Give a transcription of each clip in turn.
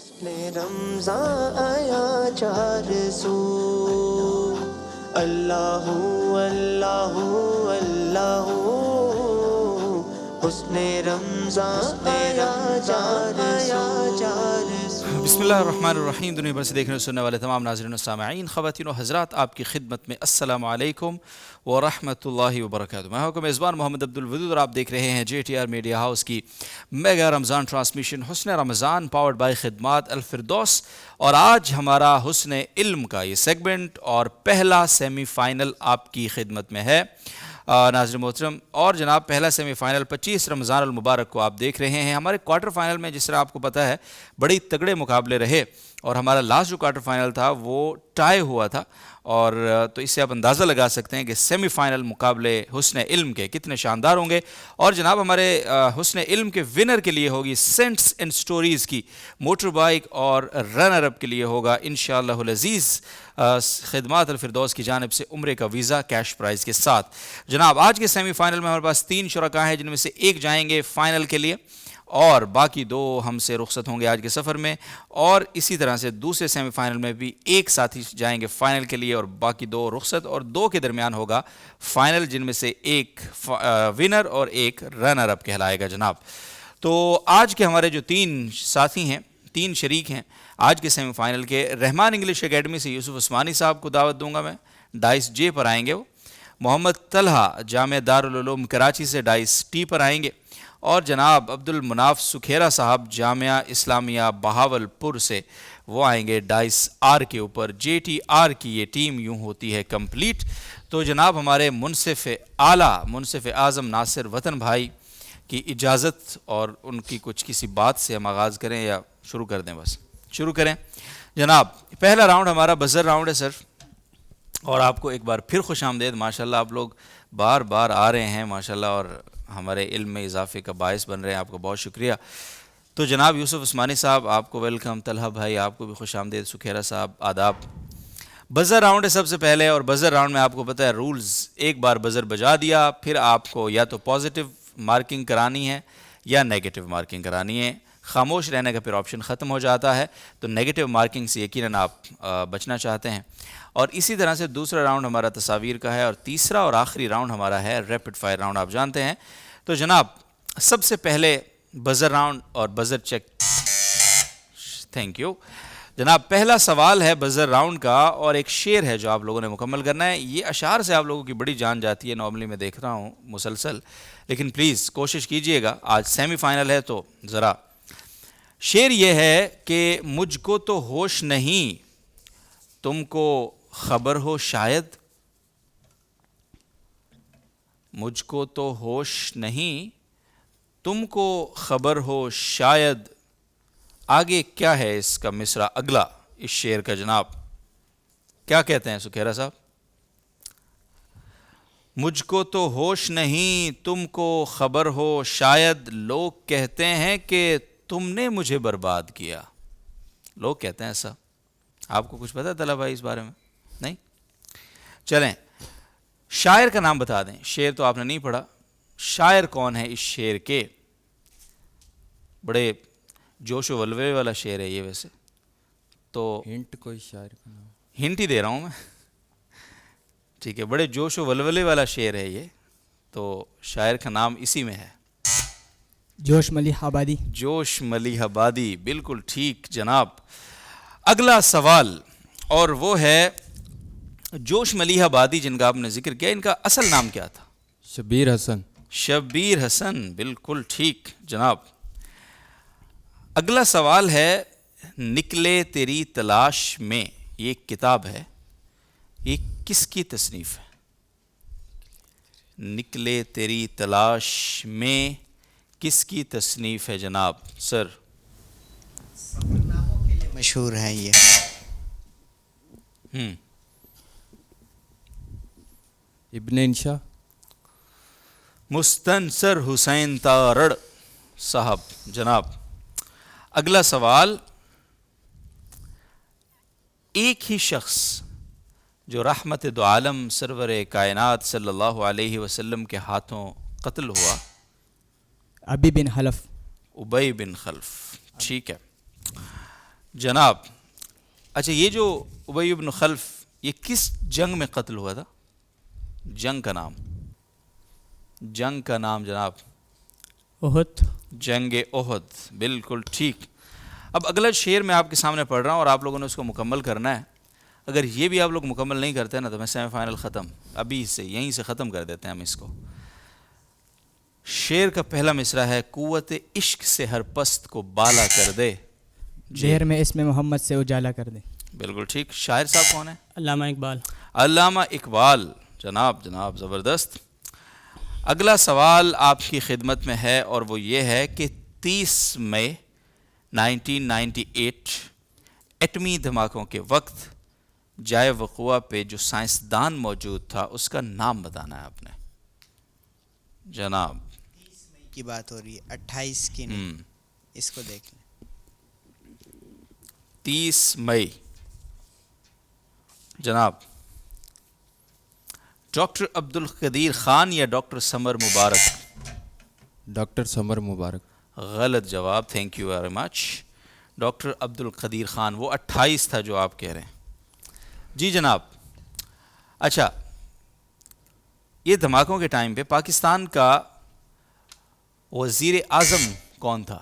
رمضان آیا چار سو اللہ اللہ اللہ حسن رمضان آیا چار سو۔ بسم اللہ الرحمن الرحیم۔ دنیا بھر سے دیکھنے سننے والے تمام ناظرین و سامعین، خواتین و حضرات، آپ کی خدمت میں السلام علیکم ورحمۃ اللہ وبرکاتہ۔ میں ہوں میزبان محمد عبدالودود اور آپ دیکھ رہے ہیں JTR میڈیا ہاؤس کی میگا رمضان ٹرانسمیشن حسن رمضان پاورڈ بائی خدمات الفردوس، اور آج ہمارا حسن علم کا یہ سیگمنٹ اور پہلا سیمی فائنل آپ کی خدمت میں ہے ناظرین محترم۔ اور جناب پہلا سیمی فائنل 25 رمضان المبارک کو آپ دیکھ رہے ہیں۔ ہمارے کوارٹر فائنل میں جس طرح آپ کو پتہ ہے بڑی تگڑے مقابلے رہے، اور ہمارا لاسٹ جو کوارٹر فائنل تھا وہ ٹائی ہوا تھا، اور تو اس سے آپ اندازہ لگا سکتے ہیں کہ سیمی فائنل مقابلے حسن علم کے کتنے شاندار ہوں گے۔ اور جناب ہمارے حسن علم کے ونر کے لیے ہوگی سینٹس اینڈ سٹوریز کی موٹر بائک، اور رنر اپ کے لیے ہوگا انشاءاللہ العزیز خدمات الفردوس کی جانب سے عمرے کا ویزا کیش پرائز کے ساتھ۔ جناب آج کے سیمی فائنل میں ہمارے پاس 3 شرکاء ہیں، جن میں سے ایک جائیں گے فائنل کے لیے اور باقی 2 ہم سے رخصت ہوں گے آج کے سفر میں، اور اسی طرح سے دوسرے سیمی فائنل میں بھی ایک ساتھی جائیں گے فائنل کے لیے اور باقی 2 رخصت، اور 2 کے درمیان ہوگا فائنل، جن میں سے ایک ونر اور ایک رنر اپ کہلائے گا جناب۔ تو آج کے ہمارے جو 3 ساتھی ہیں، 3 شریک ہیں آج کے سیمی فائنل کے، رحمان انگلش اکیڈمی سے یوسف عثمانی صاحب کو دعوت دوں گا میں، ڈائس جے پر آئیں گے وہ۔ محمد طلحہ جامعہ دارالعلوم کراچی سے ڈائس ٹی پر آئیں گے، اور جناب عبد المناف سکھیرا صاحب جامعہ اسلامیہ بہاولپور سے وہ آئیں گے ڈائس آر کے اوپر۔ JTR کی یہ ٹیم یوں ہوتی ہے کمپلیٹ۔ تو جناب ہمارے منصف اعلیٰ منصف اعظم ناصر وطن بھائی کی اجازت اور ان کی کچھ کسی بات سے ہم آغاز کریں یا شروع کر دیں؟ بس شروع کریں جناب۔ پہلا راؤنڈ ہمارا بزر راؤنڈ ہے سر، اور آپ کو ایک بار پھر خوش آمدید۔ ماشاءاللہ آپ لوگ بار بار آ رہے ہیں ماشاءاللہ، اور ہمارے علم میں اضافے کا باعث بن رہے ہیں، آپ کا بہت شکریہ۔ تو جناب یوسف عثمانی صاحب آپ کو ویلکم، طلحہ بھائی آپ کو بھی خوش آمدید، سکھیرا صاحب آداب۔ بزر راؤنڈ ہے سب سے پہلے، اور بزر راؤنڈ میں آپ کو پتہ ہے رولز، ایک بار بزر بجا دیا پھر آپ کو یا تو پازیٹیو مارکنگ کرانی ہے یا نیگیٹو مارکنگ کرانی ہے، خاموش رہنے کا پھر آپشن ختم ہو جاتا ہے، تو نیگیٹو مارکنگ سے یقیناً آپ بچنا چاہتے ہیں۔ اور اسی طرح سے دوسرا راؤنڈ ہمارا تصاویر کا ہے، اور تیسرا اور آخری راؤنڈ ہمارا ہے ریپڈ فائر راؤنڈ، آپ جانتے ہیں۔ تو جناب سب سے پہلے بزر راؤنڈ اور بزر چیک، تھینک یو جناب۔ پہلا سوال ہے بزر راؤنڈ کا، اور ایک شعر ہے جو آپ لوگوں نے مکمل کرنا ہے۔ یہ اشعار سے آپ لوگوں کی بڑی جان جاتی ہے، نارملی میں دیکھ رہا ہوں مسلسل، لیکن پلیز کوشش کیجئے گا، آج سیمی فائنل ہے تو ذرا۔ شعر یہ ہے کہ مجھ کو تو ہوش نہیں تم کو خبر ہو شاید، مجھ کو تو ہوش نہیں تم کو خبر ہو شاید۔ آگے کیا ہے اس کا مصرع اگلا اس شعر کا جناب، کیا کہتے ہیں سکھیرا صاحب؟ مجھ کو تو ہوش نہیں تم کو خبر ہو شاید، لوگ کہتے ہیں کہ تم نے مجھے برباد کیا۔ لوگ کہتے ہیں ایسا، آپ کو کچھ پتہ ہے طلحہ بھائی اس بارے میں؟ نہیں؟ چلیں شاعر کا نام بتا دیں، شعر تو آپ نے نہیں پڑھا، شاعر کون ہے اس شعر کے؟ بڑے جوش و ولولے والا شعر ہے یہ، ویسے تو ہنٹ کوئی شاعر کا نام؟ ہنٹ ہی دے رہا ہوں میں، ٹھیک ہے، بڑے جوش و ولولے والا شعر ہے یہ، تو شاعر کا نام اسی میں ہے، جوش ملیح آبادی۔ جوش ملیح آبادی، بالکل ٹھیک جناب۔ اگلا سوال، اور وہ ہے جوش ملیح آبادی جن کا آپ نے ذکر کیا، ان کا اصل نام کیا تھا؟ شبیر حسن۔ شبیر حسن، بالکل ٹھیک جناب۔ اگلا سوال ہے نکلے تیری تلاش میں، یہ ایک کتاب ہے، یہ کس کی تصنیف ہے؟ نکلے تیری تلاش میں کس کی تصنیف ہے جناب؟ سر سفرناموں کے لیے مشہور ہے یہ۔ ابن انشا۔ مستنصر حسین تارڑ صاحب جناب۔ اگلا سوال، ایک ہی شخص جو رحمت دو عالم سرور کائنات صلی اللہ علیہ وسلم کے ہاتھوں قتل ہوا، ابی بن خلف۔ ابی بن خلف، ٹھیک ہے جناب اچھا یہ جو ابی بن خلف یہ کس جنگ میں قتل ہوا تھا؟ جنگ کا نام جناب؟ احد. جنگ احد، بالکل ٹھیک. اب اگلا شعر میں آپ کے سامنے پڑھ رہا ہوں اور آپ لوگوں نے اس کو مکمل کرنا ہے. اگر یہ بھی آپ لوگ مکمل نہیں کرتے نا تو میں سیمی فائنل ختم، ابھی سے یہیں سے ختم کر دیتے ہیں ہم اس کو. شعر کا پہلا مصرع ہے: قوت عشق سے ہر پست کو بالا کر دے. زہر میں اسم محمد سے اجالا کر دے. بالکل ٹھیک. شاعر صاحب کون ہیں؟ علامہ اقبال. علامہ اقبال. جناب زبردست. اگلا سوال آپ کی خدمت میں ہے اور وہ یہ ہے کہ 30 مئی 1998 ایٹمی دھماکوں کے وقت جائے وقوع پہ جو سائنسدان موجود تھا اس کا نام بتانا ہے آپ نے. جناب 30 مئی کی بات ہو رہی ہے، 28 کی نہیں. اس کو دیکھ لیں. 30 مئی جناب ڈاکٹر عبد القدیر خان یا ڈاکٹر سمر مبارک؟ ڈاکٹر سمر مبارک. غلط جواب. Thank you very much. Doctor عبد القدیر خان، وہ 28 تھا جو آپ کہہ رہے ہیں. جی جناب. اچھا یہ دھماکوں کے ٹائم پہ پاکستان کا وزیر اعظم کون تھا؟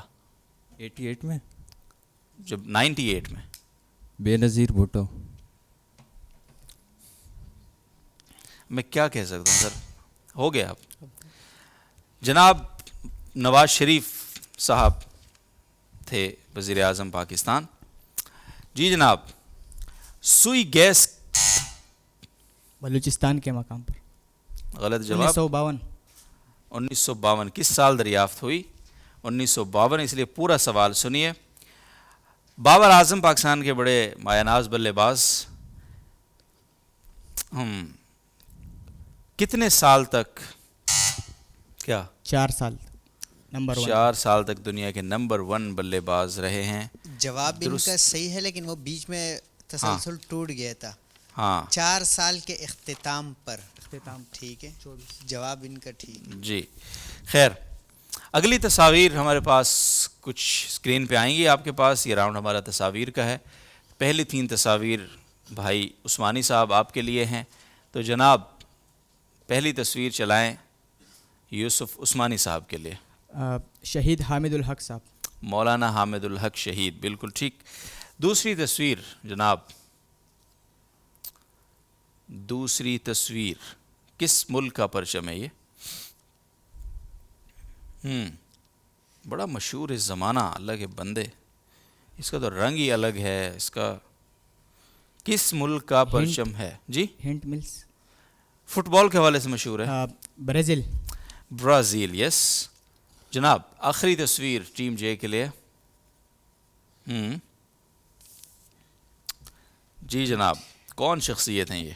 88 میں جب 98 میں بے نظیر بھٹو. میں کیا کہہ سکتا ہوں سر، ہو گیا. آپ جناب نواز شریف صاحب تھے وزیر اعظم پاکستان. جی جناب سوئی گیس بلوچستان کے مقام پر. غلط جواب. 1952. 1952 کس سال دریافت ہوئی؟ 1952. اس لیے پورا سوال سنیے. بابر اعظم پاکستان کے بڑے مایہ ناز بلے باز کتنے سال تک، کیا 4 سال نمبر 1. 4 سال تک دنیا کے نمبر 1 بلے باز رہے ہیں؟ جواب ان کا صحیح ہے لیکن وہ بیچ میں تسلسل ٹوٹ گیا تھا. ہاں 4 سال کے اختتام پر. ٹھیک ہے، جواب ان کا ٹھیک ہے. جی خیر. اگلی تصاویر ہمارے پاس کچھ اسکرین پہ آئیں گی آپ کے پاس. یہ راؤنڈ ہمارا تصاویر کا ہے. پہلی 3 تصاویر بھائی عثمانی صاحب آپ کے لیے ہیں. تو جناب پہلی تصویر چلائیں یوسف عثمانی صاحب کے لیے. شہید حامد الحق صاحب. مولانا حامد الحق شہید، بالکل ٹھیک. دوسری تصویر جناب، دوسری تصویر کس ملک کا پرچم ہے یہ؟ بڑا مشہور اس زمانہ، اللہ کے بندے، اس کا تو رنگ ہی الگ ہے. اس کا کس ملک کا پرچم ہے؟ جی ہنٹ ملس. فٹ بال کے حوالے سے مشہور ہے. برازیل. برازیل، یس. جناب آخری تصویر ٹیم جے کے لیے. جی جناب کون شخصیت ہیں یہ؟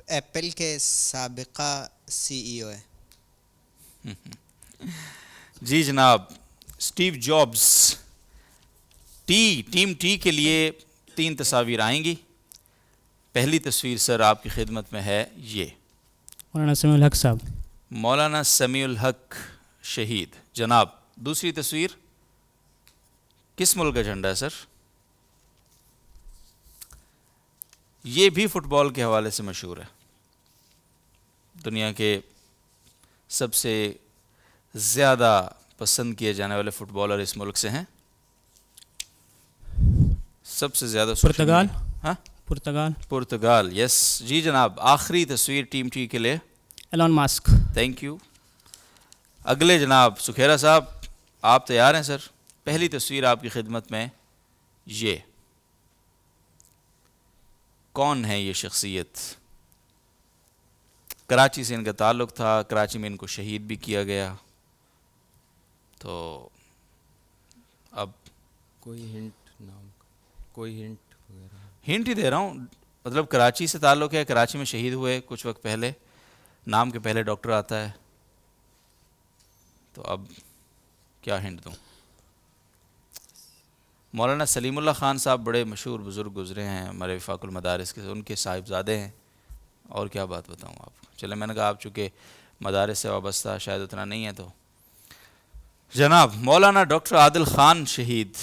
ایپل کے سابقہ CEO ہے. جی جناب اسٹیو جابز. ٹیم ٹی کے لیے 3 تصاویر آئیں گی. پہلی تصویر سر آپ کی خدمت میں ہے یہ مولانا سمیع الحق صاحب. مولانا سمیع الحق شہید. جناب دوسری تصویر کس ملک کا جھنڈا ہے سر؟ یہ بھی فٹ بال کے حوالے سے مشہور ہے. دنیا کے سب سے زیادہ پسند کیے جانے والے فٹ بالر اس ملک سے ہیں. سب سے زیادہ پرتگال. ہاں پرتگال. یس. جی جناب آخری تصویر ٹیم ٹی کے لیے. Elon Musk. Thank you. اگلے جناب سکھیرا صاحب آپ تیار ہیں سر؟ پہلی تصویر آپ کی خدمت میں یہ کون ہے یہ شخصیت؟ کراچی سے ان کا تعلق تھا، کراچی میں ان کو شہید بھی کیا گیا. تو اب کوئی ہنٹ نام کا، کوئی ہنٹ وغیرہ؟ ہنٹ ہی دے رہا ہوں. مطلب کراچی سے تعلق ہے، کراچی میں شہید ہوئے کچھ وقت پہلے. نام کے پہلے ڈاکٹر آتا ہے. تو اب کیا ہنٹ دوں؟ مولانا سلیم اللہ خان صاحب بڑے مشہور بزرگ گزرے ہیں ہمارے وفاق المدارس کے، ان کے صاحبزادے ہیں. اور کیا بات بتاؤں آپ کو. چلے میں نے کہا آپ چونکہ مدارس سے وابستہ شاید اتنا نہیں ہے تو جناب مولانا ڈاکٹر عادل خان شہید.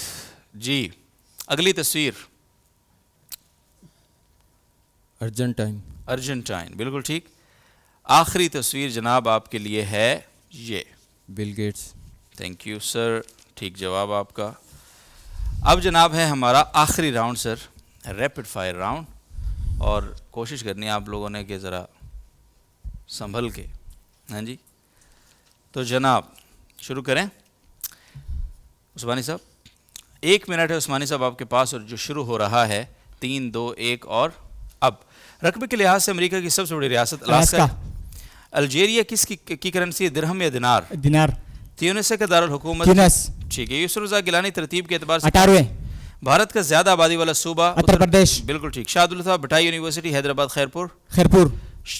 جی اگلی تصویر ارجنٹائن. ارجنٹائن، بالکل ٹھیک. آخری تصویر جناب آپ کے لیے ہے یہ. Bill Gates. Thank you sir, ٹھیک جواب آپ کا. اب جناب ہے ہمارا آخری round sir, rapid fire round, اور کوشش کرنی ہے آپ لوگوں نے کہ ذرا سنبھل کے. ہاں جی تو جناب شروع کریں. عثمانی صاحب 1 منٹ ہے عثمانی صاحب آپ کے پاس، اور جو شروع ہو رہا ہے 3 2 1 اور اب. رقبے کے لحاظ سے امریکہ کی سب سے بڑی ریاست الاسکا. الجیریا کس کی کرنسی ہے، درہم یا دینار؟ دینار. تیونس کا دارالحکومت؟ تیونس. ٹھیک ہے. یوسف رضا گیلانی ترتیب کے اعتبار سے 18. بھارت کا زیادہ آبادی والا صوبہ؟ اتر پردیش. بالکل ٹھیک. شاہ عبداللہ بھٹائی یونیورسٹی حیدرآباد خیرپور. خیرپور.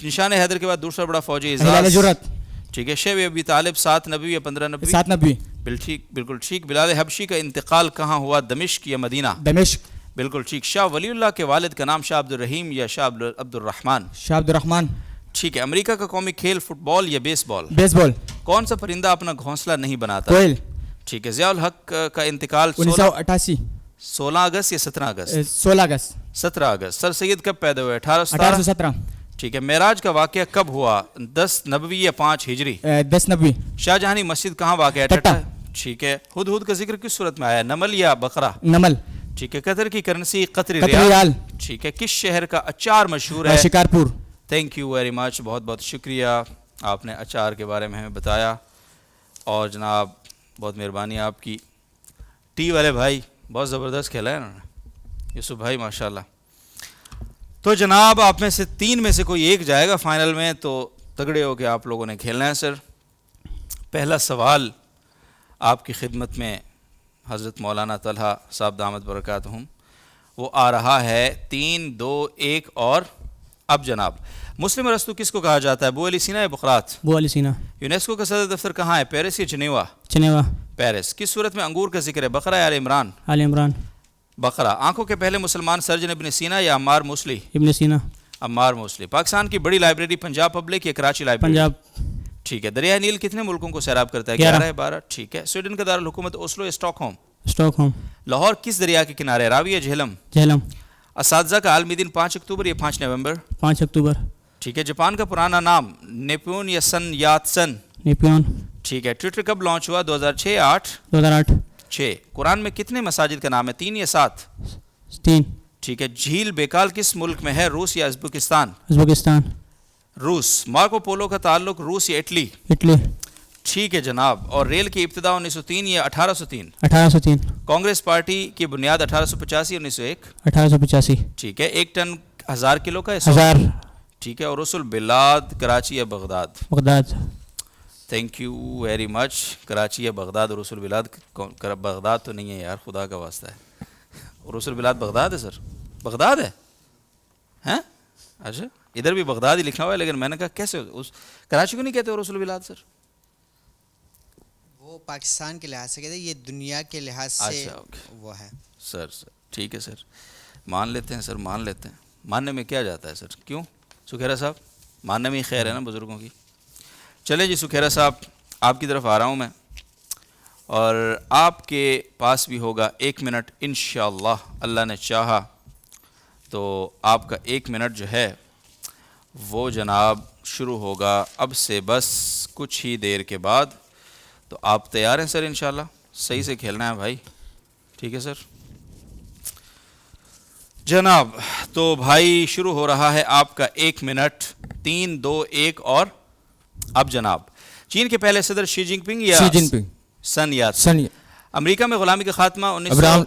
نشان حیدر کے بعد دوسرا بڑا فوجی ہلال اعزاز؟ جرأت. ٹھیک ہے. شیب ابی طالب 7 نبوی یا 15 نبوی؟ 7 نبوی. بالکل ٹھیک. بلال حبشی کا انتقال کہاں ہوا، دمشق یا مدینہ؟ دمشق. بالکل ٹھیک. شاہ ولی اللہ کے والد کا نام شاہ عبد الرحیم یا شاہ عبد الرحمن؟ شاہ عبد الرحمن. ٹھیک ہے. امریکہ کا قومی کھیل فٹ بال یا بیس بال؟ بیس بال. کون سا پرندہ اپنا گھونسلہ نہیں بناتا؟ کوئل. ٹھیک ہے. ضیاء الحق کا انتقال 1988. 16 اگست یا 17 اگست؟ 16 اگست. 17 اگست. سر سید کب پیدا ہوئے؟ 1817؟ 1817. ٹھیک ہے. معراج کا واقعہ کب ہوا، 10 نبوی یا 5 ہجری؟ 10 نبوی. شاہ جہانی مسجد کہاں واقع ہے؟ ٹٹا. ٹھیک ہے. ہدہد کا ذکر کس صورت میں آیا، نمل یا بقرہ؟ نمل. ٹھیک ہے. قطر کی کرنسی قطری قطری ریال؟ ریال. ٹھیک ہے. کس شہر کا اچار مشہور ہے؟ Shikarpur. Thank you very much, بہت بہت شکریہ، آپ نے اچار کے بارے میں ہمیں بتایا. اور جناب بہت مہربانی آپ کی. ٹی والے بھائی بہت زبردست کھیلا ہے انہوں نے، یوسف بھائی ماشاءاللہ. تو جناب آپ میں سے 3 میں سے کوئی ایک جائے گا فائنل میں، تو تگڑے ہو کے آپ لوگوں نے کھیلنا ہے سر. پہلا سوال آپ کی خدمت میں حضرت مولانا طلحہ صاحب دامت برکاتہم، وہ آ رہا ہے 3 2 1 اور اب. جناب مسلم ارسطو کس کو کہا جاتا ہے، ابو علی سینا یا بقراط؟ ابو علی سینا. یونیسکو کا صدر دفتر کہاں ہے، پیرس یا جنیوا؟ جنیوا. پیرس. کس صورت میں انگور کا ذکر ہے، بقرہ یا آل عمران؟ آل عمران. بقرہ. آنکھوں کے پہلے مسلمان سرجن ابن سینا یا عمار موصلی؟ ابن سینا. عمار موصلی. پاکستان کی بڑی لائبریری پنجاب پبلک یا کراچی لائبریری؟ پنجاب. ٹھیک ہے. دریائے نیل کتنے ملکوں کو سیراب کرتا ہے، 11 11 12؟ ٹھیک ہے. سویڈن کا دارالحکومت اوسلو یا stock home? Stock home. Lahore کس دریا کے کنارے ہے، راوی یا جہلم؟ جہلم. اساتذہ کا عالمی دن 5 اکتوبر یا 5 نومبر؟ 5 اکتوبر. ٹھیک ہے. جاپان کا پرانا نام نیپون یا سن یات سن؟ نیپیون. ٹھیک ہے. ٹویٹر کب لانچ ہوا، 2006 یا 8؟ 2008. 6. قرآن میں کتنے مساجد کا نام ہے، 3 یا 7؟ 3. ٹھیک ہے. جھیل بیکال کس ملک میں ہے، روس یا ازبکستان؟ ازبکستان. روس. مارکو پولو کا تعلق روس یا اٹلی؟ اٹلی. ٹھیک ہے جناب. اور ریل کی ابتدا 1903 یا 1803؟ 1803. کانگریس پارٹی کی بنیاد 1885 یا 1901؟ 1885. ٹھیک ہے. 1 ٹن 1000 کلو کا ہے، 100؟ 1000. ٹھیک ہے. اور رسول بلاد کراچی یا Baghdad? Baghdad. Thank you very much. Karachi یا بغداد، رسول بلاد بغداد تو نہیں ہے یار، خدا کا واسطہ ہے. رسول بلاد بغداد ہے سر، بغداد ہے ہیں؟ اچھا ادھر بھی بغداد ہی لکھا ہوا ہے، لیکن میں نے کہا کیسے اس کراچی کو نہیں کہتے رسول بلاد سر؟ وہ پاکستان کے لحاظ سے کہتے ہیں، یہ دنیا کے لحاظ سے اچھا اوکے وہ ہے. سر ٹھیک ہے سر، مان لیتے ہیں سر، مان لیتے ہیں. ماننے میں کیا جاتا ہے سر، کیوں سکھیرا صاحب، ماننے میں ہی خیر ہے نا بزرگوں کی. چلے جی سکھیرا صاحب آپ کی طرف آ رہا ہوں میں، اور آپ کے پاس بھی ہوگا 1 منٹ انشاءاللہ، اللہ نے چاہا تو آپ کا 1 منٹ جو ہے وہ جناب شروع ہوگا اب سے بس کچھ ہی دیر کے بعد. تو آپ تیار ہیں سر انشاءاللہ؟ صحیح سے کھیلنا ہے بھائی، ٹھیک ہے سر جناب. تو بھائی شروع ہو رہا ہے آپ کا 1 منٹ. 3 2 1 اور اب. جناب چین کے پہلے صدر شی جن پنگ یا شی جن پنگ؟ سن یات سن. امریکہ میں غلامی کا خاتمہ ابراہم.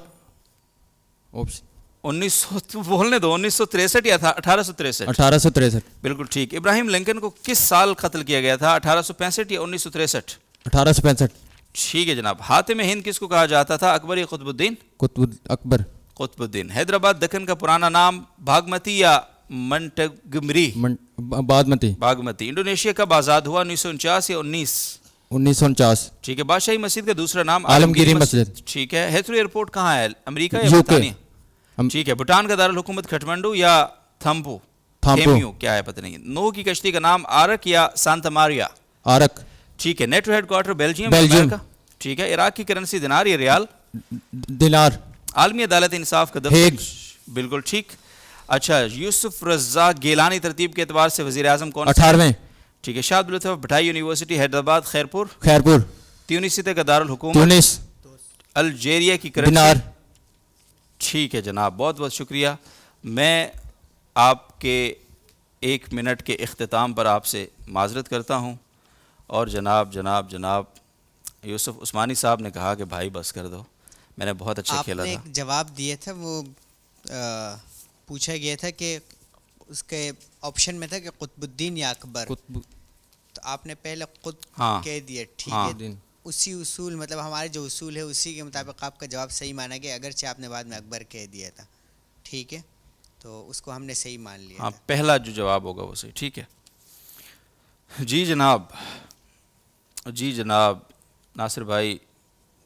1900 بولنے دو، 1963 یا 1863؟ 1863. بالکل ٹھیک. ابراہیم لنکن کو کس سال قتل کیا گیا تھا، 1865 یا 1963؟ 1865. ٹھیک ہے جناب. حاتم ہند کس کو کہا جاتا تھا، اکبر یا قطب الدین؟ قطب اکبر. قطب الدین. حیدرآباد دکن کا پرانا نام بھاگمتی یا منٹگمری؟ بادمتی. باگمتی. انڈونیشیا کب آزاد ہوا، 1949 یا 19؟ 1949. ٹھیک ہے. بادشاہی مسجد کا دوسرا نام عالمگیری مسجد. ٹھیک ہے. ہیتھرو ایئرپورٹ کہاں ہے، امریکہ یا UK. برطانیہ؟ ٹھیک ہے. بھوٹان کا دارالحکومت کھٹمنڈو یا تھمپو؟ تھیمیو کیا ہے پتہ نہیں. نوح کی کشتی کا نام آرک یا سانتا ماریا؟ آرک. ٹھیک ہے. NATO headquarter Belgium? Belgium. ٹھیک ہے. عراق کی کرنسی دینار یا ریال؟ دینار. عالمی عدالت انصاف کا دفتر؟ ہیگ. بالکل ٹھیک. اچھا, یوسف رزاق گیلانی ترتیب کے اعتبار سے وزیر اعظم کون؟ 18ویں. ٹھیک ہے. شاہ عبداللطیف بھٹائی یونیورسٹی حیدرآباد خیرپور؟ خیرپور. تیونسیتے کا دارالحکومت؟ تونس. الجیریا کی کرنسی؟ دینار. ٹھیک ہے جناب, بہت بہت شکریہ. میں آپ کے 1 منٹ کے اختتام پر آپ سے معذرت کرتا ہوں, اور جناب یوسف عثمانی صاحب نے کہا کہ بھائی بس کر دو, میں نے بہت اچھا کھیلا آپ تھا. نے ایک جواب دیا تھا, وہ پوچھا گیا تھا کہ اس کے آپشن میں تھا کہ قطب الدین یا اکبر, قطب تو آپ نے پہلے قطب ہاں کہہ دیا. ٹھیک ہاں. ہے, دین. اسی اصول مطلب ہمارے جو اصول ہے اسی کے مطابق آپ کا جواب صحیح مانا گیا, اگرچہ آپ نے بعد میں اکبر کہہ دیا تھا. ٹھیک ہے, تو اس کو ہم نے صحیح مان لیا ہاں, تھا. پہلا جو جواب ہوگا وہ صحیح. ٹھیک ہے جی جناب ناصر بھائی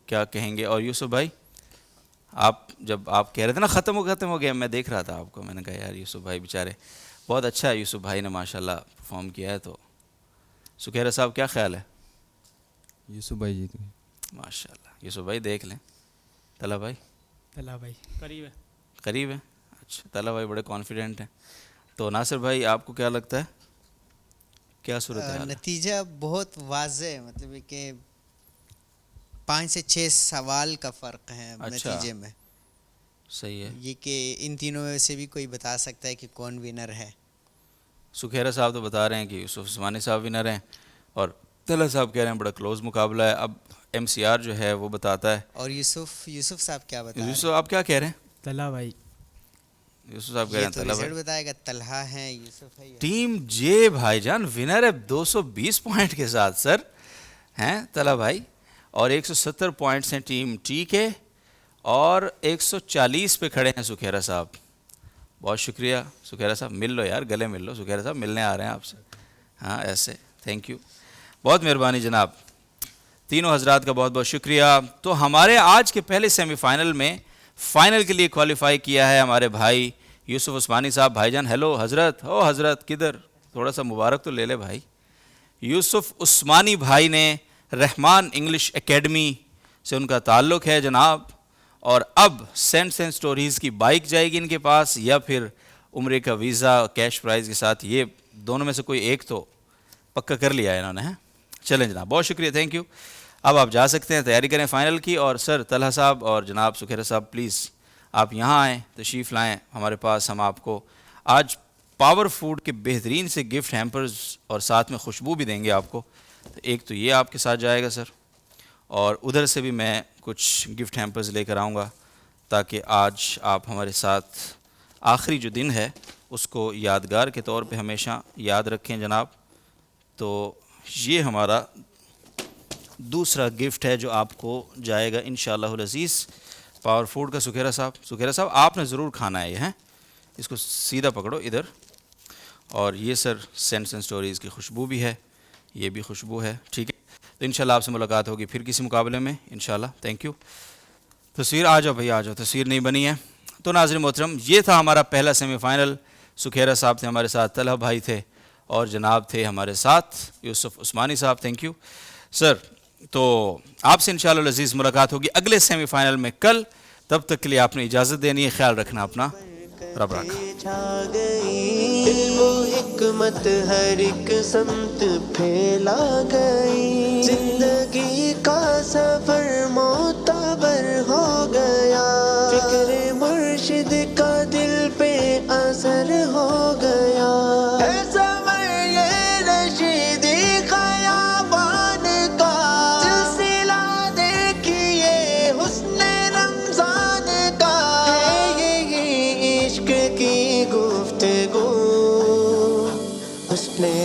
کیا کہیں گے؟ اور یوسف بھائی جب آپ کہہ رہے تھے نا ختم ہو گیا, میں دیکھ رہا تھا آپ کو, میں نے کہا یار یوسف بھائی بیچارے بہت اچھا ہے, یوسف بھائی نے ماشاءاللہ پرفارم کیا ہے. تو سکھیرا صاحب کیا خیال ہے؟ یوسف بھائی جیت گئے. ماشاءاللہ. یوسف بھائی دیکھ لیں. طلحہ بھائی؟ طلحہ بھائی قریب ہے. اچھا, طلحہ بھائی بڑے کانفیڈنٹ ہیں. تو ناصر بھائی آپ کو کیا لگتا ہے, کیا صورتحال ہے؟ نتیجہ بہت واضح ہے, مطلب کہ 5 سے 6 سوال کا فرق ہے نتیجے میں. صحیح ہے. یہ کہ ان تینوں میں سے بھی کوئی بتا سکتا ہے کہ کون ونر ہے. سکھیرا صاحب تو بتا رہے ہیں کہ یوسف عثمانی صاحب ونر ہیں, اور طلحہ صاحب کہہ رہے ہیں بڑا کلوز مقابلہ ہے. اب ایم سی آر جو ہے وہ بتاتا ہے. اور یوسف صاحب کیا بتا رہے ہیں؟ یوسف آپ کیا کہہ رہے ہیں؟ طلحہ بھائی. یوسف صاحب کہہ رہے یہ ہیں تو طلحہ رزلٹ بھائی. بتائے گا. طلحہ ہیں, یوسف ہے. ٹیم جے بھائی جان ونر ہے 220 پوائنٹ کے ساتھ سر, ہیں طلحہ بھائی, اور 170 پوائنٹس ہیں ٹیم ٹی کے, اور 140 پہ کھڑے ہیں سکھیرا صاحب. بہت شکریہ سکھیرا صاحب, مل لو یار, گلے مل لو سکھیرا صاحب, ملنے آ رہے ہیں آپ سے. ہاں ایسے, تھینک یو, بہت مہربانی جناب. تینوں حضرات کا بہت بہت شکریہ. تو ہمارے آج کے پہلے سیمی فائنل میں فائنل کے لیے کوالیفائی کیا ہے ہمارے بھائی یوسف عثمانی صاحب. بھائی جان ہیلو. حضرت, حضرت کدھر, تھوڑا سا مبارک تو لے لے بھائی. یوسف عثمانی بھائی نے رحمان انگلش اکیڈمی سے ان کا تعلق ہے جناب, اور اب سینٹس اینڈ سٹوریز کی بائک جائے گی ان کے پاس, یا پھر عمرے کا ویزا کیش پرائز کے ساتھ. یہ دونوں میں سے کوئی ایک تو پکا کر لیا ہے انہوں نے. چلیں جناب, بہت شکریہ, تھینک یو. اب آپ جا سکتے ہیں, تیاری کریں فائنل کی. اور سر طلحہ صاحب اور جناب سکھیرا صاحب پلیز آپ یہاں آئیں, تشریف لائیں ہمارے پاس. ہم آپ کو آج پاور فوڈ کے بہترین سے گفٹ ہیمپرز اور ساتھ میں خوشبو بھی دیں گے آپ کو. ایک تو یہ آپ کے ساتھ جائے گا سر, اور ادھر سے بھی میں کچھ گفٹ ہیمپرز لے کر آؤں گا, تاکہ آج آپ ہمارے ساتھ آخری جو دن ہے اس کو یادگار کے طور پہ ہمیشہ یاد رکھیں جناب. تو یہ ہمارا دوسرا گفٹ ہے جو آپ کو جائے گا انشاءاللہ العزیز پاور فوڈ کا. سکھیرا صاحب آپ نے ضرور کھانا ہے یہ, ہیں, اس کو سیدھا پکڑو ادھر. اور یہ سر سینٹس اینڈ سٹوریز کی خوشبو بھی ہے, یہ بھی خوشبو ہے. ٹھیک ہے, تو انشاءاللہ آپ سے ملاقات ہوگی پھر کسی مقابلے میں انشاءاللہ. Thank you. تصویر آ جاؤ بھائی, آ جاؤ, تصویر نہیں بنی ہے. تو ناظرین محترم, یہ تھا ہمارا پہلا سیمی فائنل. سکھیرا صاحب تھے ہمارے ساتھ, طلحہ بھائی تھے, اور جناب تھے ہمارے ساتھ یوسف عثمانی صاحب. تھینک یو سر. تو آپ سے انشاءاللہ العزیز ملاقات ہوگی اگلے سیمی فائنل میں کل. تب تک کے لیے آپ نے اجازت دینی ہے, خیال رکھنا اپنا, رب رکھا. علم و حکمت ہر ایک سمت پھیلا گئی, زندگی کا سفر معتبر ہو گیا, فکر مرشد کا دل پہ اثر ہو گیا.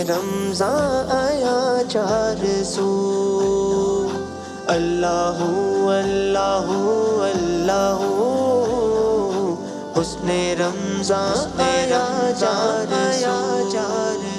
رمضان آیا 400 اللہ اللہ اللہ حسن رمضان آیا 400